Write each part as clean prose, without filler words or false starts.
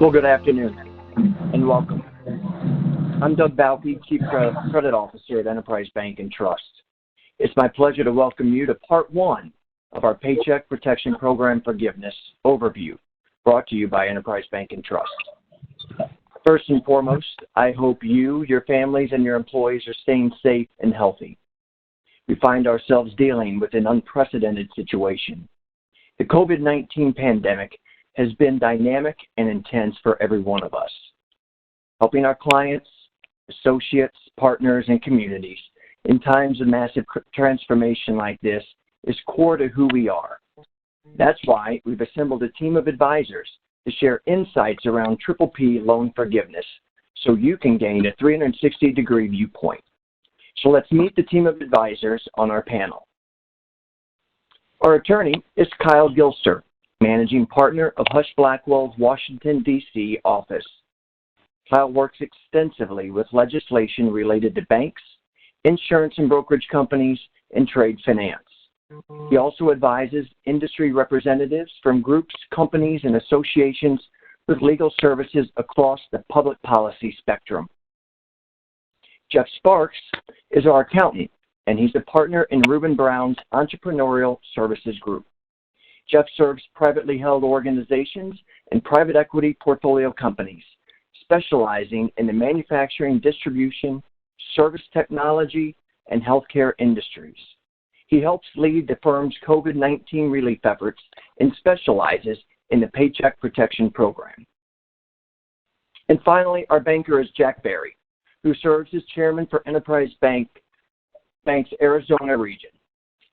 Well, good afternoon and welcome. I'm Doug Balke, Chief Credit Officer at Enterprise Bank and Trust. It's my pleasure to welcome you to Part 1 of our Paycheck Protection Program Forgiveness Overview, brought to you by Enterprise Bank and Trust. First and foremost, I hope you, your families, and your employees are staying safe and healthy. We find ourselves dealing with an unprecedented situation. The COVID-19 pandemic has been dynamic and intense for every one of us. Helping our clients, associates, partners, and communities in times of massive transformation like this is core to who we are. That's why we've assembled a team of advisors to share insights around PPP loan forgiveness so you can gain a 360-degree viewpoint. So let's meet the team of advisors on our panel. Our attorney is Kyle Gilster, Managing Partner of Husch Blackwell's Washington, D.C. office. Kyle works extensively with legislation related to banks, insurance and brokerage companies, and trade finance. He also advises industry representatives from groups, companies, and associations with legal services across the public policy spectrum. Jeff Sparks is our accountant, and he's a partner in RubinBrown's Entrepreneurial Services Group. Jeff serves privately held organizations and private equity portfolio companies, specializing in the manufacturing, distribution, service technology, and healthcare industries. He helps lead the firm's COVID-19 relief efforts and specializes in the Paycheck Protection Program. And finally, our banker is Jack Berry, who serves as chairman for Enterprise Bank's Arizona region.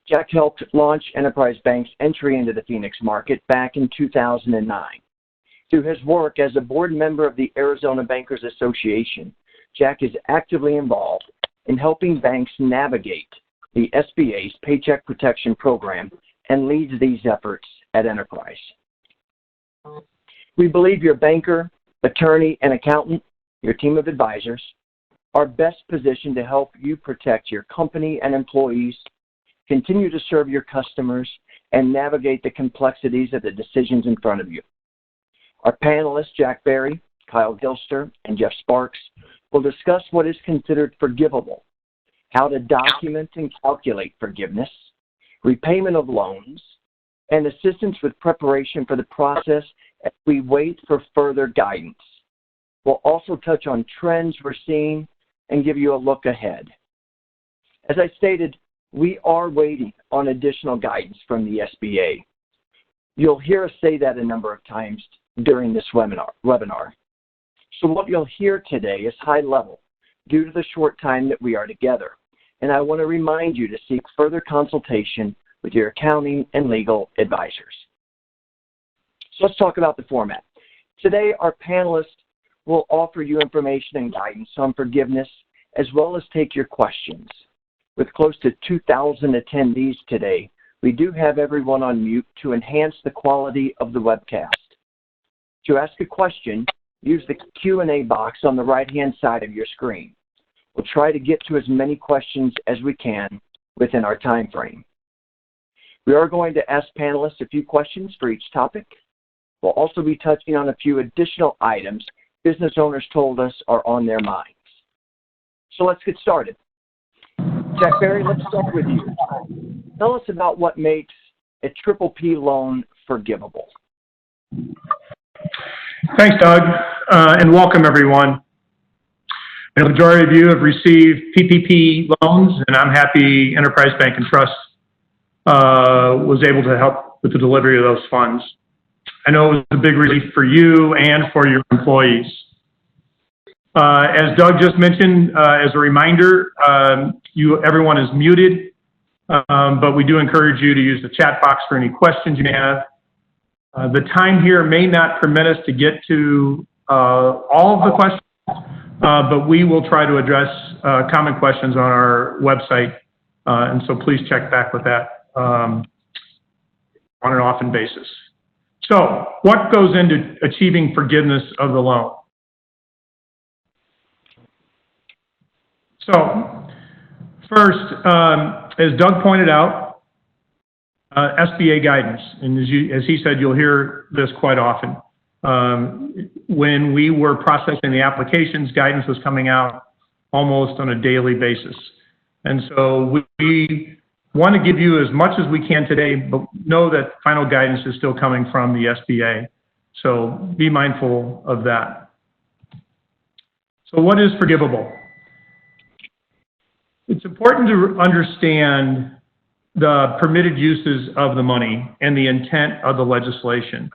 Jack helped launch Enterprise Bank's entry into the Phoenix market back in 2009. Through his work as a board member of the Arizona Bankers Association, Jack is actively involved in helping banks navigate the SBA's Paycheck Protection Program and leads these efforts at Enterprise. We believe your banker, attorney, and accountant, your team of advisors, are best positioned to help you protect your company and employees, continue to serve your customers, and navigate the complexities of the decisions in front of you. Our panelists, Jack Berry, Kyle Gilster, and Jeff Sparks, will discuss what is considered forgivable, how to document and calculate forgiveness, repayment of loans, and assistance with preparation for the process as we wait for further guidance. We'll also touch on trends we're seeing and give you a look ahead. As I stated, we are waiting on additional guidance from the SBA. You'll hear us say that a number of times during this webinar. So what you'll hear today is high level due to the short time that we are together. And I want to remind you to seek further consultation with your accounting and legal advisors. So let's talk about the format. Today, our panelists will offer you information and guidance on forgiveness, as well as take your questions. With close to 2,000 attendees today, we do have everyone on mute to enhance the quality of the webcast. To ask a question, use the Q&A box on the right-hand side of your screen. We'll try to get to as many questions as we can within our time frame. We are going to ask panelists a few questions for each topic. We'll also be touching on a few additional items business owners told us are on their minds. So let's get started. Jack Berry, let's start with you. Tell us about what makes a PPP loan forgivable. Thanks, Doug, and welcome everyone. The majority of you have received PPP loans, and I'm happy Enterprise Bank and Trust was able to help with the delivery of those funds. I know it was a big relief for you and for your employees. As Doug just mentioned, as a reminder, everyone is muted, but we do encourage you to use the chat box for any questions you may have. The time here may not permit us to get to all of the questions, but we will try to address common questions on our website, and so please check back with that on an often basis. So, what goes into achieving forgiveness of the loan? So, first, as Doug pointed out, SBA guidance, and as he said, you'll hear this quite often. when we were processing the applications, guidance was coming out almost on a daily basis. And so we want to give you as much as we can today, but know that final guidance is still coming from the SBA. So be mindful of that. So what is forgivable? It's important to understand the permitted uses of the money and the intent of the legislation.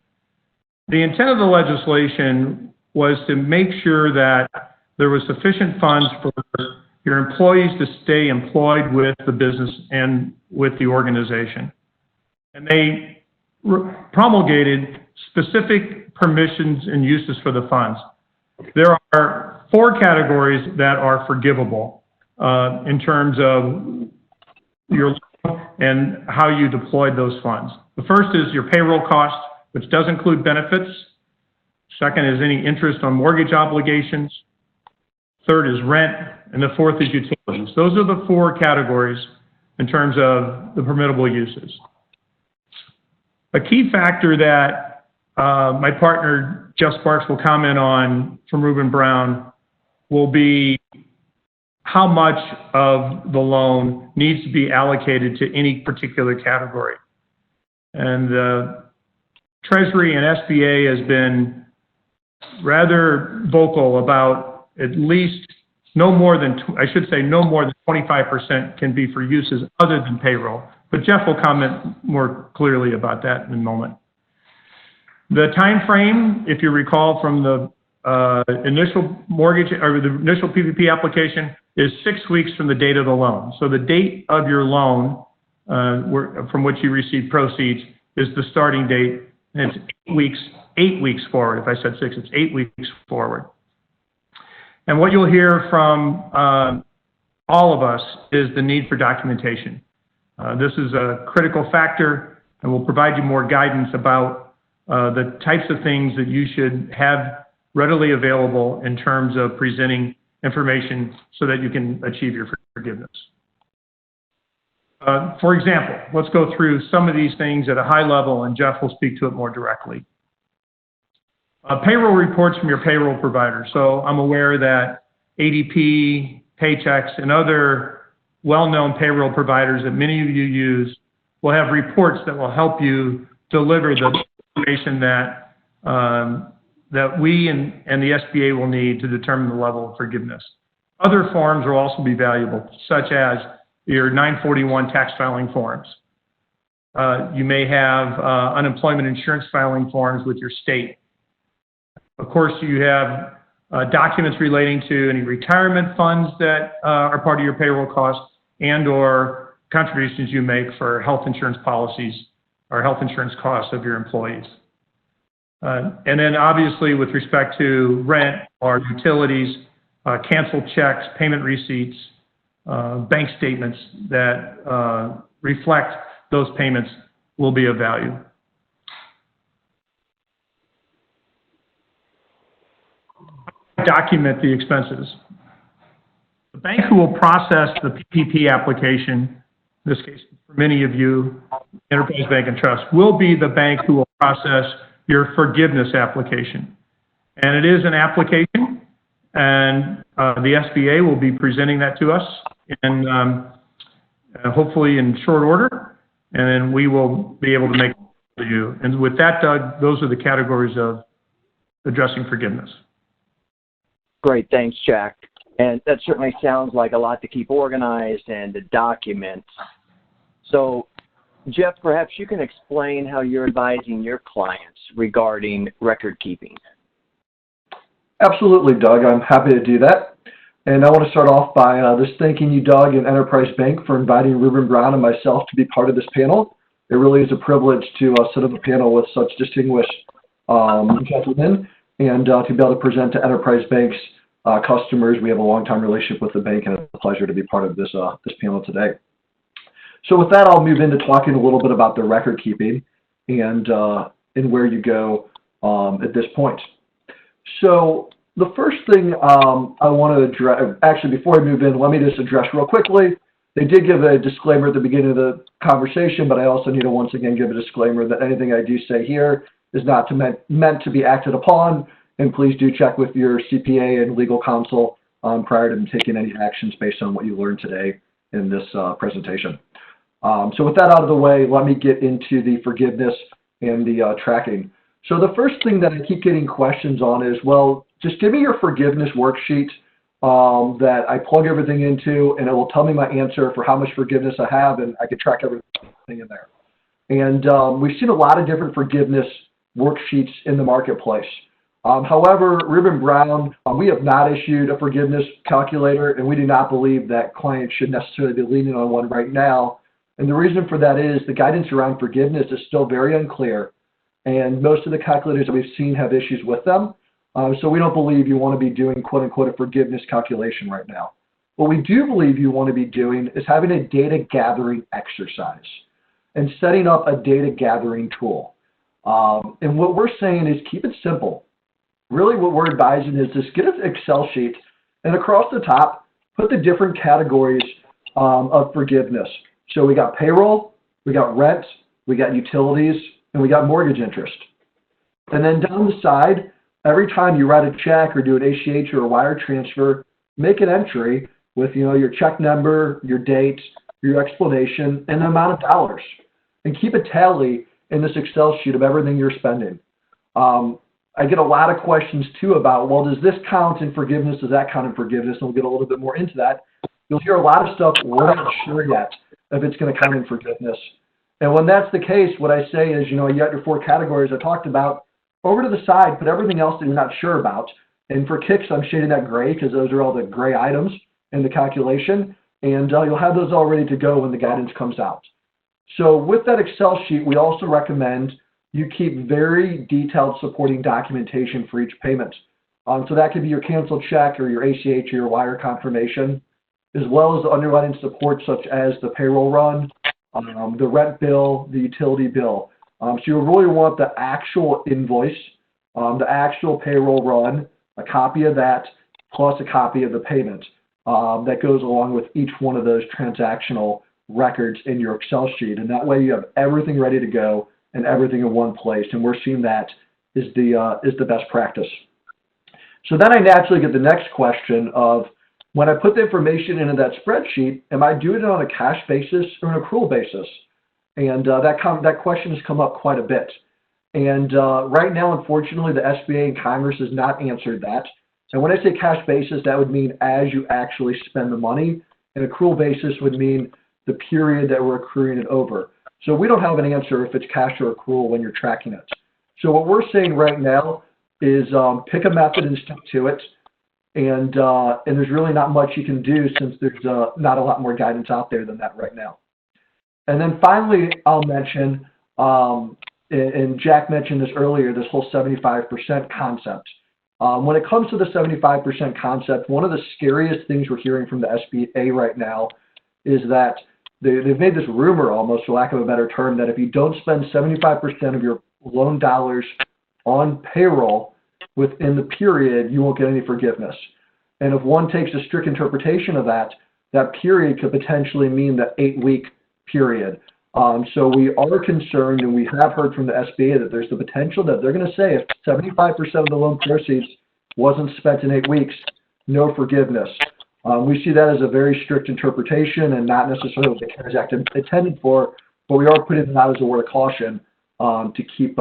The intent of the legislation was to make sure that there was sufficient funds for your employees to stay employed with the business and with the organization. And they promulgated specific permissions and uses for the funds. There are 4 categories that are forgivable in terms of your loan and how you deployed those funds. The first is your payroll cost, which does include benefits. Second is any interest on mortgage obligations. Third is rent, and the fourth is utilities. Those are the 4 categories in terms of the permittable uses. A key factor that my partner, Jeff Sparks, will comment on from RubinBrown will be how much of the loan needs to be allocated to any particular category. And the Treasury and SBA has been rather vocal about at least no more than 25% can be for uses other than payroll. But Jeff will comment more clearly about that in a moment. The time frame, if you recall from the initial mortgage or the initial PPP application, is 6 weeks from the date of the loan. So the date of your loan from which you receive proceeds is the starting date, and it's 8 weeks forward. If I said 6, it's 8 weeks forward. And what you'll hear from all of us is the need for documentation. This is a critical factor, and we'll provide you more guidance about the types of things that you should have readily available in terms of presenting information so that you can achieve your forgiveness. For example, let's go through some of these things at a high level, and Jeff will speak to it more directly. Payroll reports from your payroll provider. So I'm aware that ADP, Paychecks, and other well-known payroll providers that many of you use will have reports that will help you deliver the information that that we and the SBA will need to determine the level of forgiveness. Other forms will also be valuable, such as your 941 tax filing forms. You may have unemployment insurance filing forms with your state. Of course, you have documents relating to any retirement funds that are part of your payroll costs and or contributions you make for health insurance policies or health insurance costs of your employees. And then obviously with respect to rent or utilities, canceled checks, payment receipts, bank statements that reflect those payments will be of value. Document the expenses. The bank who will process the PPP application, in this case for many of you, Enterprise Bank and Trust, will be the bank who will process your forgiveness application. And it is an application, and the SBA will be presenting that to us in hopefully in short order, and then we will be able to make it for you. And with that, Doug, those are the categories of addressing forgiveness. Great, thanks, Jack. And that certainly sounds like a lot to keep organized and to document. So, Jeff, perhaps you can explain how you're advising your clients regarding record keeping. Absolutely, Doug. I'm happy to do that. And I want to start off by just thanking you, Doug, and Enterprise Bank for inviting RubinBrown and myself to be part of this panel. It really is a privilege to sit on a panel with such distinguished gentlemen and to be able to present to Enterprise Bank's customers. We have a long-time relationship with the bank, and it's a pleasure to be part of this panel today. So with that, I'll move into talking a little bit about the record keeping and where you go at this point. So the first thing I want to address, actually before I move in, let me just address real quickly. They did give a disclaimer at the beginning of the conversation, but I also need to once again give a disclaimer that anything I do say here is not meant to be acted upon, and please do check with your CPA and legal counsel prior to taking any actions based on what you learned today in this presentation. So with that out of the way, let me get into the forgiveness and the tracking. So the first thing that I keep getting questions on is, well, just give me your forgiveness worksheet that I plug everything into, and it will tell me my answer for how much forgiveness I have, and I can track everything in there. And we've seen a lot of different forgiveness worksheets in the marketplace. However, RubinBrown, we have not issued a forgiveness calculator, and we do not believe that clients should necessarily be leaning on one right now. And the reason for that is the guidance around forgiveness is still very unclear, and most of the calculators that we've seen have issues with them. So we don't believe you want to be doing, quote unquote, a forgiveness calculation right now. What we do believe you want to be doing is having a data gathering exercise and setting up a data gathering tool. And what we're saying is keep it simple. Really what we're advising is just get an Excel sheet, and across the top, put the different categories of forgiveness. So we got payroll, we got rent, we got utilities, and we got mortgage interest. And then down the side, every time you write a check or do an ACH or a wire transfer, make an entry with your check number, your date, your explanation, and the amount of dollars. And keep a tally in this Excel sheet of everything you're spending. I get a lot of questions too about, well, does this count in forgiveness? Does that count in forgiveness? And we'll get a little bit more into that. You'll hear a lot of stuff we're not sure yet if it's going to count in forgiveness. And when that's the case, what I say is, you got your 4 categories I talked about. Over to the side, put everything else that you're not sure about. And for kicks, I'm shading that gray because those are all the gray items in the calculation. And you'll have those all ready to go when the guidance comes out. So with that Excel sheet, we also recommend you keep very detailed supporting documentation for each payment. So that could be your canceled check or your ACH or your wire confirmation, as well as the underlying support such as the payroll run, the rent bill, the utility bill. So you really want the actual invoice, the actual payroll run, a copy of that, plus a copy of the payment that goes along with each one of those transactional records in your Excel sheet. And that way you have everything ready to go and everything in one place. And we're seeing that is the best practice. So then I naturally get the next question of, when I put the information into that spreadsheet, am I doing it on a cash basis or an accrual basis? And that question has come up quite a bit. And right now, unfortunately, the SBA and Congress has not answered that. And when I say cash basis, that would mean as you actually spend the money. And accrual basis would mean the period that we're accruing it over. So we don't have an answer if it's cash or accrual when you're tracking it. So what we're saying right now is pick a method and stick to it. And there's really not much you can do since there's not a lot more guidance out there than that right now. And then finally, I'll mention, and Jack mentioned this earlier, this whole 75% concept. When it comes to the 75% concept, one of the scariest things we're hearing from the SBA right now is that they've made this rumor almost, for lack of a better term, that if you don't spend 75% of your loan dollars on payroll within the period, you won't get any forgiveness. And if one takes a strict interpretation of that, that period could potentially mean the 8-week period. So we are concerned, and we have heard from the SBA that there's the potential that they're going to say if 75% of the loan proceeds wasn't spent in 8 weeks, no forgiveness. We see that as a very strict interpretation and not necessarily what the CARES Act intended for, but we are putting it out as a word of caution to keep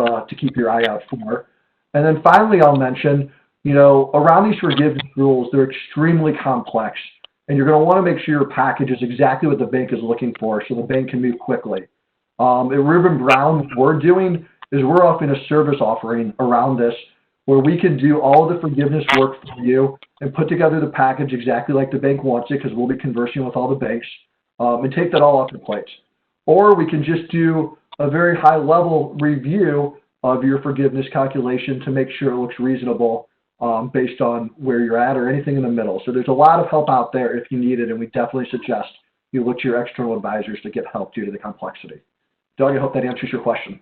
your eye out for. And then finally, I'll mention, around these forgiveness rules, they're extremely complex. And you're going to want to make sure your package is exactly what the bank is looking for so the bank can move quickly. At RubinBrown, what we're doing is we're offering a service offering around this where we can do all the forgiveness work for you and put together the package exactly like the bank wants it, because we'll be conversing with all the banks, and take that all off your plate. Or we can just do a very high-level review of your forgiveness calculation to make sure it looks reasonable based on where you're at or anything in the middle. So there's a lot of help out there if you need it, and we definitely suggest you look to your external advisors to get help due to the complexity. Doug, I hope that answers your question.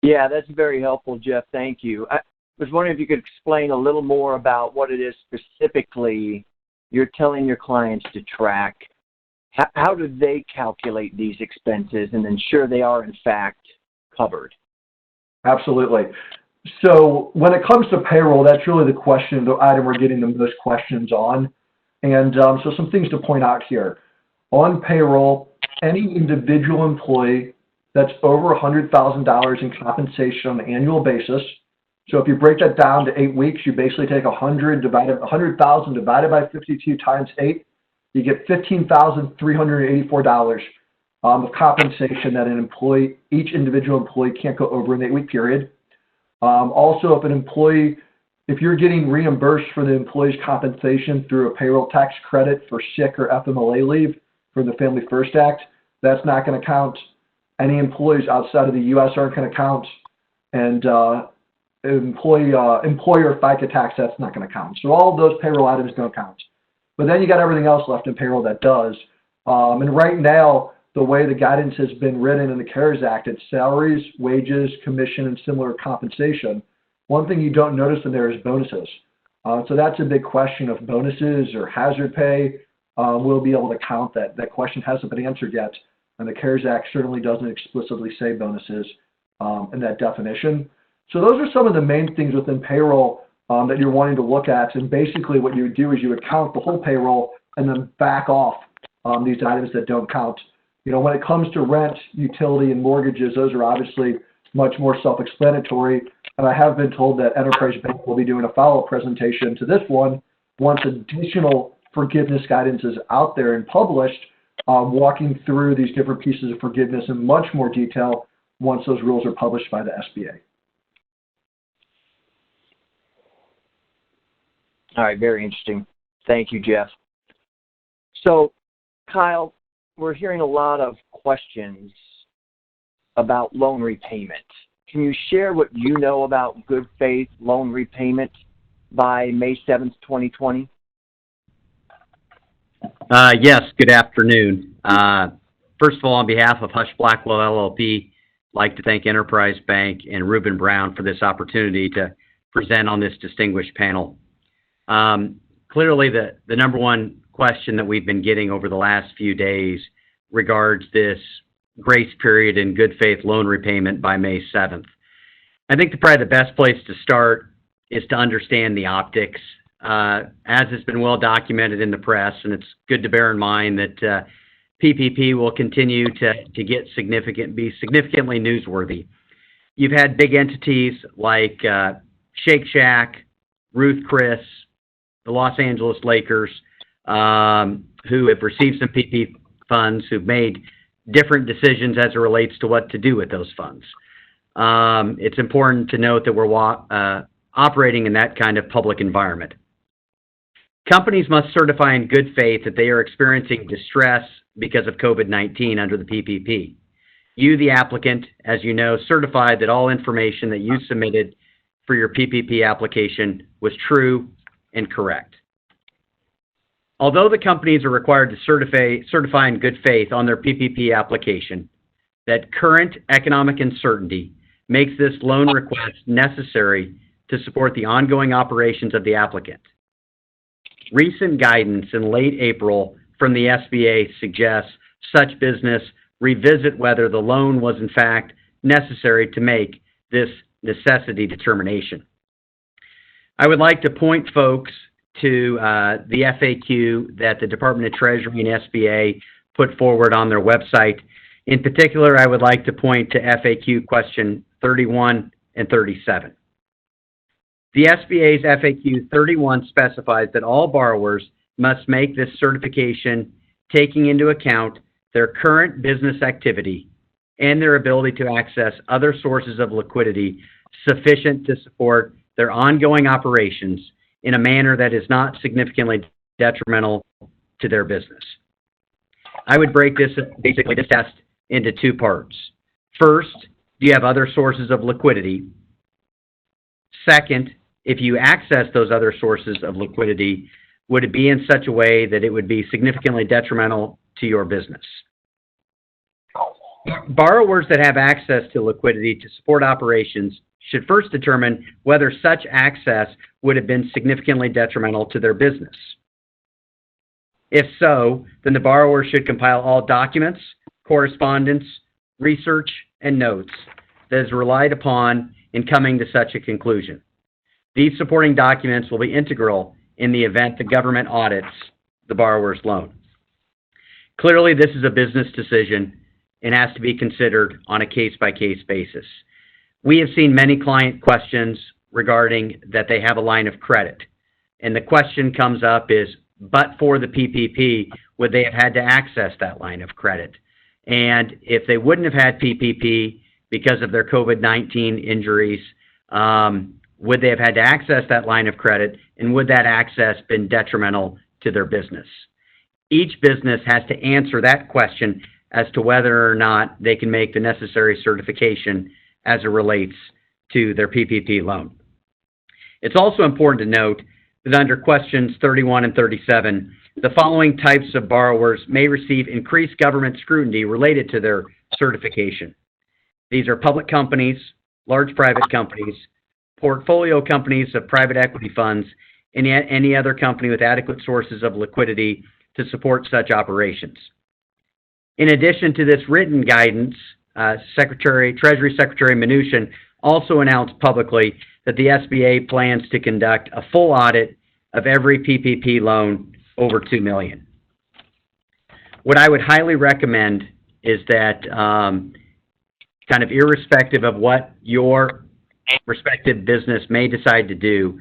Yeah, that's very helpful, Jeff. Thank you. I was wondering if you could explain a little more about what it is specifically you're telling your clients to track. How do they calculate these expenses and ensure they are, in fact, covered? Absolutely. So when it comes to payroll, that's really the item we're getting the most questions on. And so some things to point out here. On payroll, any individual employee that's over $100,000 in compensation on an annual basis. So if you break that down to 8 weeks, you basically take 100,000 divided by 52 times 8, you get $15,384 of compensation that each individual employee can't go over in an 8-week period. Also, if you're getting reimbursed for the employee's compensation through a payroll tax credit for sick or FMLA leave from the Family First Act, that's not going to count. Any employees outside of the U.S. aren't going to count. And employer FICA tax, that's not going to count. So all of those payroll items don't count. But then you got everything else left in payroll that does. And right now, the way the guidance has been written in the CARES Act, it's salaries, wages, commission, and similar compensation. One thing you don't notice in there is bonuses. So that's a big question of bonuses or hazard pay. We'll be able to count that. That question hasn't been answered yet. And the CARES Act certainly doesn't explicitly say bonuses in that definition. So those are some of the main things within payroll that you're wanting to look at. And basically what you would do is you would count the whole payroll and then back off these items that don't count. You know, when it comes to rent, utility, and mortgages, those are obviously much more self-explanatory. And I have been told that Enterprise Bank will be doing a follow-up presentation to this one once additional forgiveness guidance is out there and published, walking through these different pieces of forgiveness in much more detail once those rules are published by the SBA. All right, very interesting. Thank you, Jeff. So, Kyle, we're hearing a lot of questions about loan repayment. Can you share what you know about good faith loan repayment by May 7th, 2020? Yes, good afternoon. First of all, on behalf of Husch, Blackwell, LLP, I'd like to thank Enterprise Bank and RubinBrown for this opportunity to present on this distinguished panel. Clearly, the number one question that we've been getting over the last few days regards this grace period and good faith loan repayment by May 7th. I think probably the best place to start is to understand the optics. As has been well documented in the press, and it's good to bear in mind that PPP will continue to be significantly newsworthy. You've had big entities like Shake Shack, Ruth Chris, the Los Angeles Lakers, who have received some PPP funds, who've made different decisions as it relates to what to do with those funds. It's important to note that we're operating in that kind of public environment. Companies must certify in good faith that they are experiencing distress because of COVID-19 under the PPP. You, the applicant, as you know, certified that all information that you submitted for your PPP application was true and correct. Although the companies are required to certify in good faith on their PPP application that current economic uncertainty makes this loan request necessary to support the ongoing operations of the applicant. Recent guidance in late April from the SBA suggests such business revisit whether the loan was in fact necessary to make this necessity determination. I would like to point folks to the FAQ that the Department of Treasury and SBA put forward on their website. In particular, I would like to point to FAQ question 31 and 37. The SBA's FAQ 31 specifies that all borrowers must make this certification taking into account their current business activity and their ability to access other sources of liquidity sufficient to support their ongoing operations in a manner that is not significantly detrimental to their business. I would break this test into two parts. First, do you have other sources of liquidity? Second, if you access those other sources of liquidity, would it be in such a way that it would be significantly detrimental to your business? Borrowers that have access to liquidity to support operations should first determine whether such access would have been significantly detrimental to their business. If so, then the borrower should compile all documents, correspondence, research, and notes that is relied upon in coming to such a conclusion. These supporting documents will be integral in the event the government audits the borrower's loan. Clearly, this is a business decision and has to be considered on a case-by-case basis. We have seen many client questions regarding that they have a line of credit. And the question comes up is, but for the PPP, would they have had to access that line of credit? And if they wouldn't have had PPP because of their COVID-19 injuries, would they have had to access that line of credit, and would that access been detrimental to their business? Each business has to answer that question as to whether or not they can make the necessary certification as it relates to their PPP loan. It's also important to note that under questions 31 and 37, the following types of borrowers may receive increased government scrutiny related to their certification. These are public companies, large private companies, portfolio companies of private equity funds, and any other company with adequate sources of liquidity to support such operations. In addition to this written guidance, Treasury Secretary Mnuchin also announced publicly that the SBA plans to conduct a full audit of every PPP loan over $2 million. What I would highly recommend is that, kind of irrespective of what your respective business may decide to do,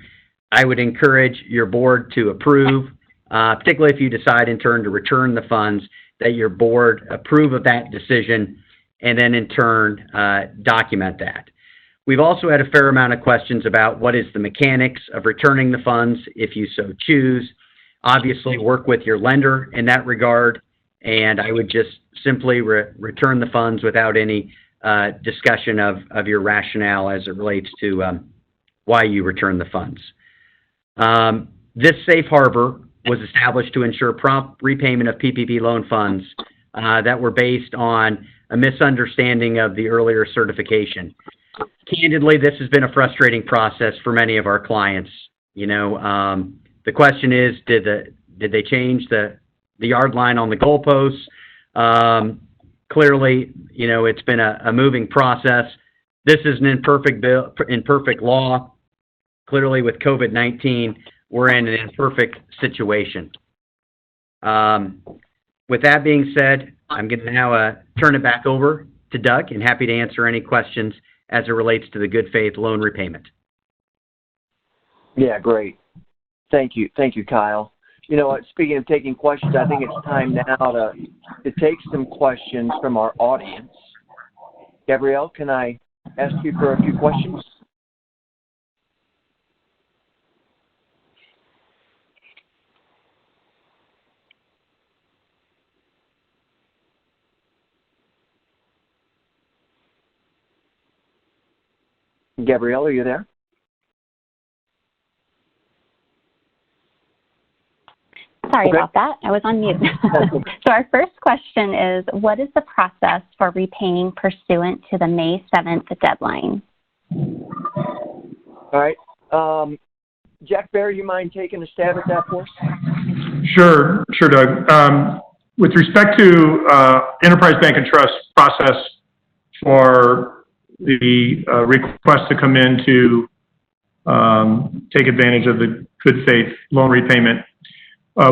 I would encourage your board to approve, particularly if you decide in turn to return the funds, that your board approve of that decision and then in turn document that. We've also had a fair amount of questions about what is the mechanics of returning the funds if you so choose. Obviously, work with your lender in that regard, and I would just simply return the funds without any discussion of your rationale as it relates to why you return the funds. This safe harbor was established to ensure prompt repayment of PPP loan funds that were based on a misunderstanding of the earlier certification. Candidly, this has been a frustrating process for many of our clients. You know, the question is, did they change the yard line on the goalposts? Clearly, you know, it's been a moving process. This is an imperfect law. Clearly, with COVID-19, we're in an imperfect situation. With that being said, I'm going to now turn it back over to Doug, and happy to answer any questions as it relates to the good faith loan repayment. Yeah, great. Thank you, Kyle. You know, speaking of taking questions, I think it's time now to take some questions from our audience. Gabrielle, can I ask you for a few questions? Gabrielle, are you there? Sorry about that. I was on mute. So our first question is, what is the process for repaying pursuant to the May 7th deadline? All right. Jack Bear, you mind taking a stab at that for us? Sure, Doug. With respect to Enterprise Bank and Trust process for the request to come in to take advantage of the good faith loan repayment,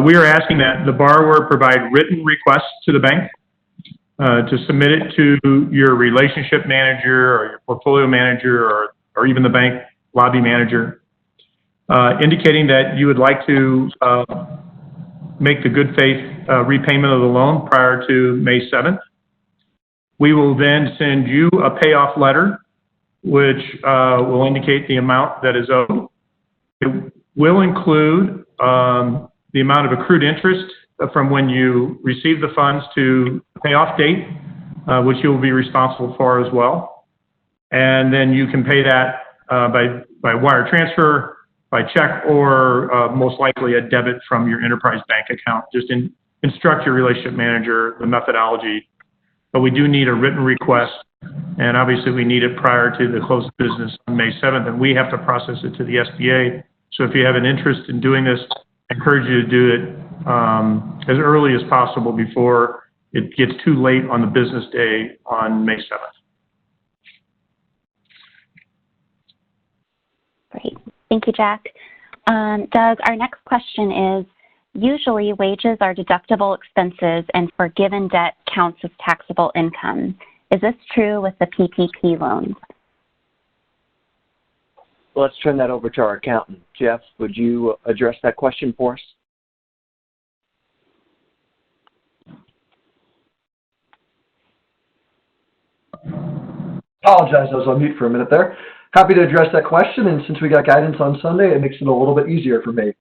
we are asking that the borrower provide written requests to the bank to submit it to your relationship manager or your portfolio manager or even the bank lobby manager, indicating that you would like to make the good faith repayment of the loan prior to May 7th. We will then send you a payoff letter, which will indicate the amount that is owed. It will include the amount of accrued interest from when you receive the funds to the payoff date, which you will be responsible for as well. And then you can pay that by wire transfer, by check, or most likely a debit from your Enterprise Bank account. Just instruct your relationship manager the methodology. But we do need a written request, and obviously we need it prior to the close of business on May 7th, and we have to process it to the SBA. So if you have an interest in doing this, I encourage you to do it as early as possible before it gets too late on the business day on May 7th. Great. Thank you, Jack. Doug, our next question is, usually wages are deductible expenses and forgiven debt counts as taxable income. Is this true with the PPP loans? Let's turn that over to our accountant. Jeff, would you address that question for us? Apologize, I was on mute for a minute there. Happy to address that question, and since we got guidance on Sunday, it makes it a little bit easier for me.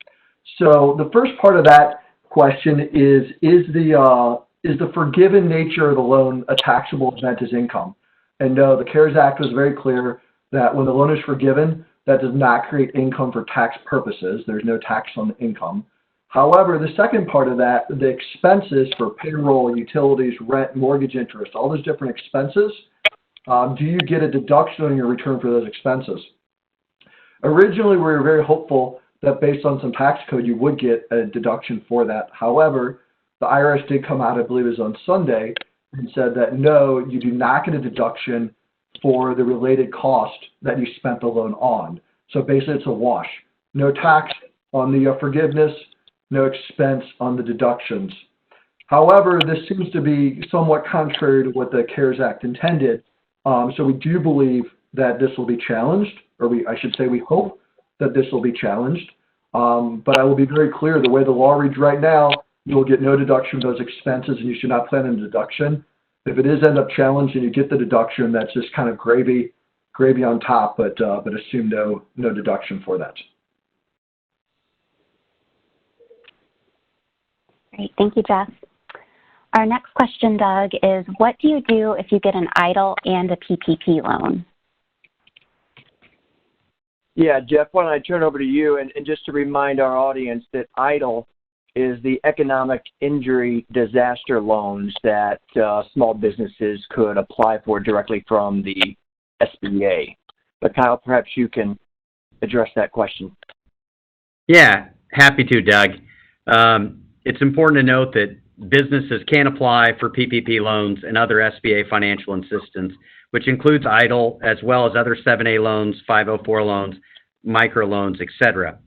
So the first part of that question is the forgiven nature of the loan a taxable event as income? And no, the CARES Act was very clear that when the loan is forgiven, that does not create income for tax purposes. There's no tax on the income. However, the second part of that, the expenses for payroll, utilities, rent, mortgage interest, all those different expenses, do you get a deduction on your return for those expenses? Originally, we were very hopeful that based on some tax code, you would get a deduction for that. However, the IRS did come out, I believe it was on Sunday, and said that no, you do not get a deduction for the related cost that you spent the loan on. So basically, it's a wash. No tax on the forgiveness, no expense on the deductions. However, this seems to be somewhat contrary to what the CARES Act intended. So we do believe that this will be challenged, or I should say we hope that this will be challenged. But I will be very clear, the way the law reads right now, you will get no deduction for those expenses, and you should not plan a deduction. If it is end up challenged and you get the deduction, that's just kind of gravy on top, but assume no deduction for that. Great. Thank you, Jeff. Our next question, Doug, is what do you do if you get an EIDL and a PPP loan? Yeah, Jeff, why don't I turn over to you, and just to remind our audience that EIDL is the economic injury disaster loans that small businesses could apply for directly from the SBA. But Kyle, perhaps you can address that question. Yeah, happy to, Doug. It's important to note that businesses can apply for PPP loans and other SBA financial assistance, which includes EIDL as well as other 7A loans, 504 loans, microloans, etc.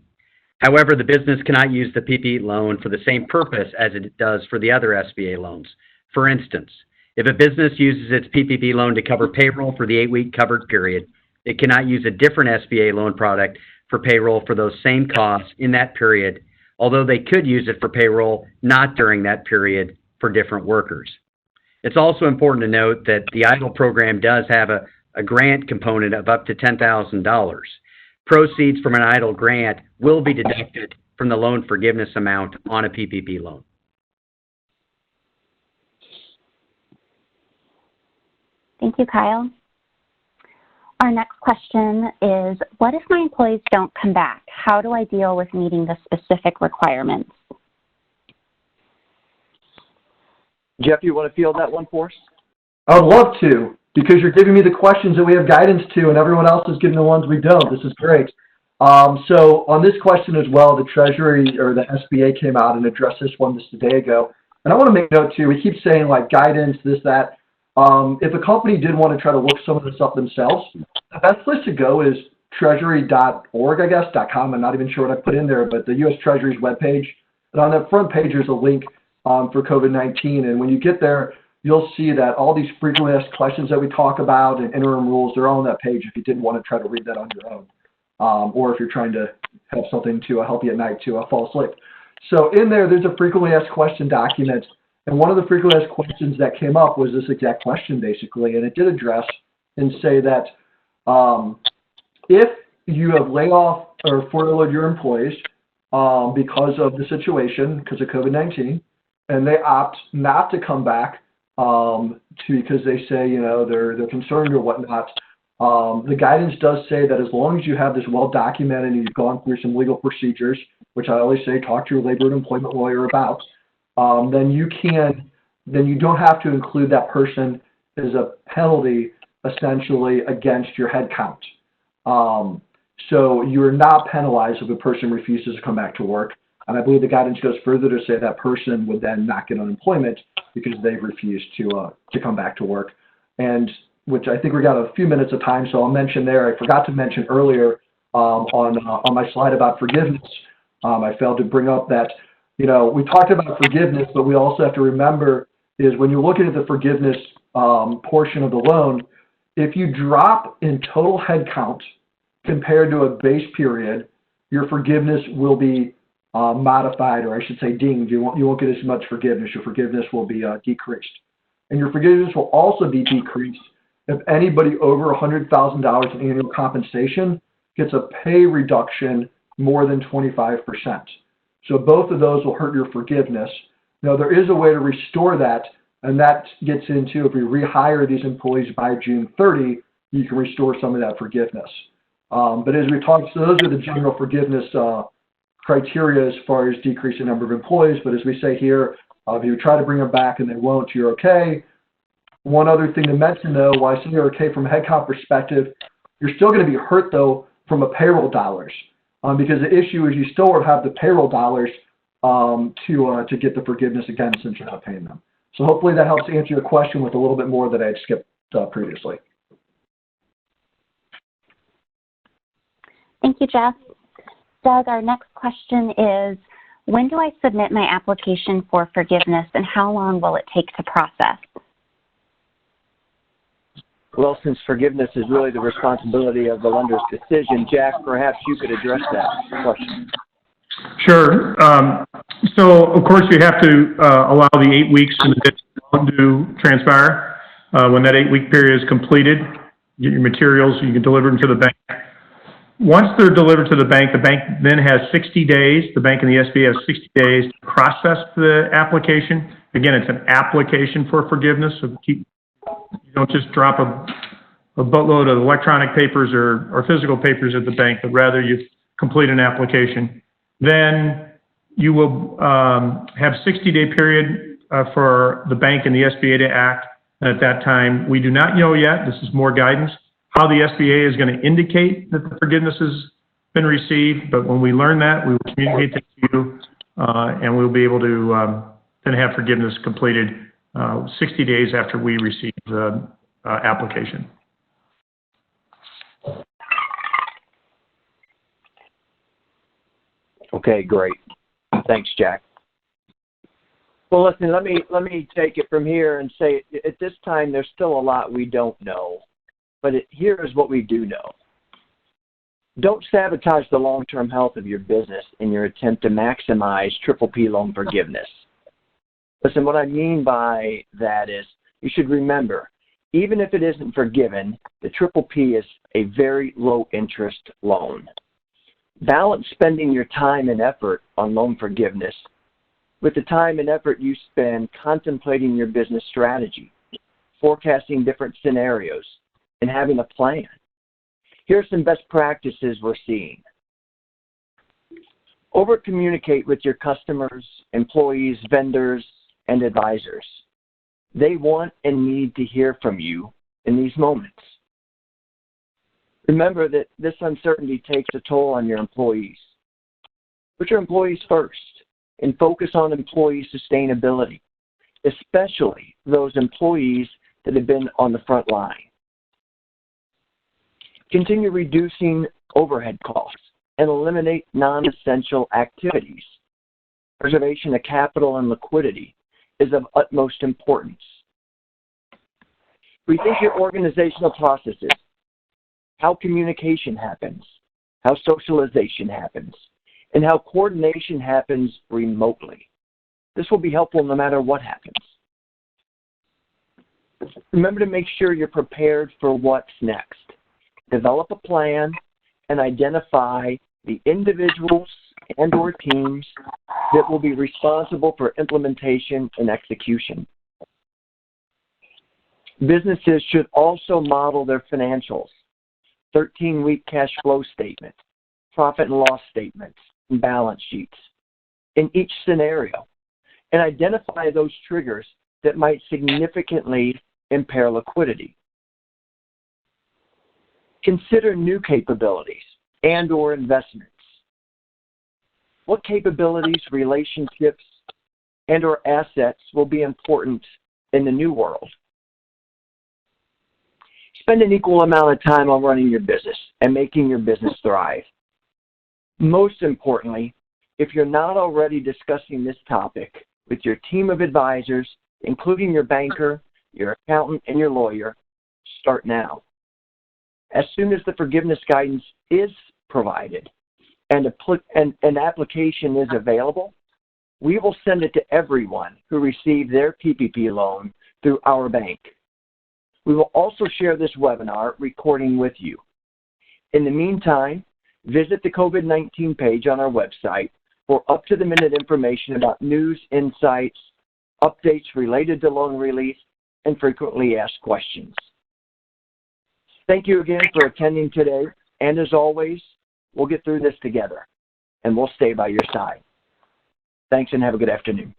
However, the business cannot use the PPP loan for the same purpose as it does for the other SBA loans. For instance, if a business uses its PPP loan to cover payroll for the 8-week covered period, it cannot use a different SBA loan product for payroll for those same costs in that period, although they could use it for payroll not during that period for different workers. It's also important to note that the EIDL program does have a grant component of up to $10,000. Proceeds from an EIDL grant will be deducted from the loan forgiveness amount on a PPP loan. Thank you, Kyle. Our next question is, what if my employees don't come back? How do I deal with meeting the specific requirements? Jeff, you want to field that one for us? I would love to, because you're giving me the questions that we have guidance to, and everyone else is giving the ones we don't. This is great. So on this question as well, the Treasury or the SBA came out and addressed this one just a day ago. And I want to make note too, we keep saying like guidance, this, that. If a company did want to try to look some of this up themselves, the best place to go is treasury.org, I guess, .com. I'm not even sure what I put in there, but the U.S. Treasury's webpage. And on that front page, there's a link for COVID-19. And when you get there, you'll see that all these frequently asked questions that we talk about and interim rules, they're all on that page if you didn't want to try to read that on your own. Or if you're trying to have something to help you at night to fall asleep. So in there's a frequently asked question document. And one of the frequently asked questions that came up was this exact question, basically. And it did address and say that if you have laid off or furloughed your employees because of the situation, because of COVID-19, and they opt not to come back because they say, you know, they're concerned or whatnot, the guidance does say that as long as you have this well documented and you've gone through some legal procedures, which I always say talk to your labor and employment lawyer about, then you don't have to include that person as a penalty essentially against your head count. So you are not penalized if a person refuses to come back to work. And I believe the guidance goes further to say that person would then not get unemployment because they've refused to come back to work. And which I think we got a few minutes of time, so I'll mention there. I forgot to mention earlier, on my slide about forgiveness. I failed to bring up that, we talked about forgiveness, but we also have to remember is when you're looking at the forgiveness portion of the loan, if you drop in total headcount compared to a base period, your forgiveness will be modified, or I should say dinged. You won't get as much forgiveness. Your forgiveness will be decreased. And your forgiveness will also be decreased if anybody over $100,000 in annual compensation gets a pay reduction more than 25%. So both of those will hurt your forgiveness. Now, there is a way to restore that, and that gets into if we rehire these employees by June 30, you can restore some of that forgiveness. But as we talked, so those are the general forgiveness criteria as far as decreasing the number of employees. But as we say here, if you try to bring them back and they won't, you're okay. One other thing to mention, though, while I say you're okay from a headcount perspective, you're still going to be hurt, though, from a payroll dollars. Because the issue is you still would have the payroll dollars to get the forgiveness again since you're not paying them. So hopefully that helps answer your question with a little bit more that I had skipped previously. Thank you, Jeff. Doug, our next question is, when do I submit my application for forgiveness and how long will it take to process? Well, since forgiveness is really the responsibility of the lender's decision, Jack, perhaps you could address that question. Sure. So, of course, you have to allow the 8 weeks for the loan to transpire. When that 8-week period is completed, get your materials, you can deliver them to the bank. Once they're delivered to the bank then has 60 days, the bank and the SBA have 60 days to process the application. Again, it's an application for forgiveness, so you don't just drop a boatload of electronic papers or physical papers at the bank, but rather you complete an application. Then you will have 60-day period for the bank and the SBA to act. And at that time, we do not know yet, this is more guidance, how the SBA is going to indicate that the forgiveness has been received. But when we learn that, we will communicate that to you, and we'll be able to then have forgiveness completed 60 days after we receive the application. Okay, great. Thanks, Jack. Well, listen, let me take it from here and say at this time there's still a lot we don't know, but here is what we do know. Don't sabotage the long-term health of your business in your attempt to maximize PPP loan forgiveness. Listen, what I mean by that is you should remember, even if it isn't forgiven, the PPP is a very low-interest loan. Balance spending your time and effort on loan forgiveness with the time and effort you spend contemplating your business strategy, forecasting different scenarios, and having a plan. Here are some best practices we're seeing. Over-communicate with your customers, employees, vendors, and advisors. They want and need to hear from you in these moments. Remember that this uncertainty takes a toll on your employees. Put your employees first and focus on employee sustainability, especially those employees that have been on the front line. Continue reducing overhead costs and eliminate non-essential activities. Preservation of capital and liquidity is of utmost importance. Rethink your organizational processes, how communication happens, how socialization happens, and how coordination happens remotely. This will be helpful no matter what happens. Remember to make sure you're prepared for what's next. Develop a plan and identify the individuals and/or teams that will be responsible for implementation and execution. Businesses should also model their financials, 13-week cash flow statement, profit and loss statements, and balance sheets in each scenario, and identify those triggers that might significantly impair liquidity. Consider new capabilities and/or investments. What capabilities, relationships, and/or assets will be important in the new world? spend an equal amount of time on running your business and making your business thrive. Most importantly, if you're not already discussing this topic with your team of advisors, including your banker, your accountant, and your lawyer, start now. As soon as the forgiveness guidance is provided and an application is available, we will send it to everyone who received their PPP loan through our bank. We will also share this webinar recording with you. In the meantime, visit the COVID-19 page on our website for up-to-the-minute information about news, insights, updates related to loan relief, and frequently asked questions. Thank you again for attending today, and as always, we'll get through this together, and we'll stay by your side. Thanks, and have a good afternoon.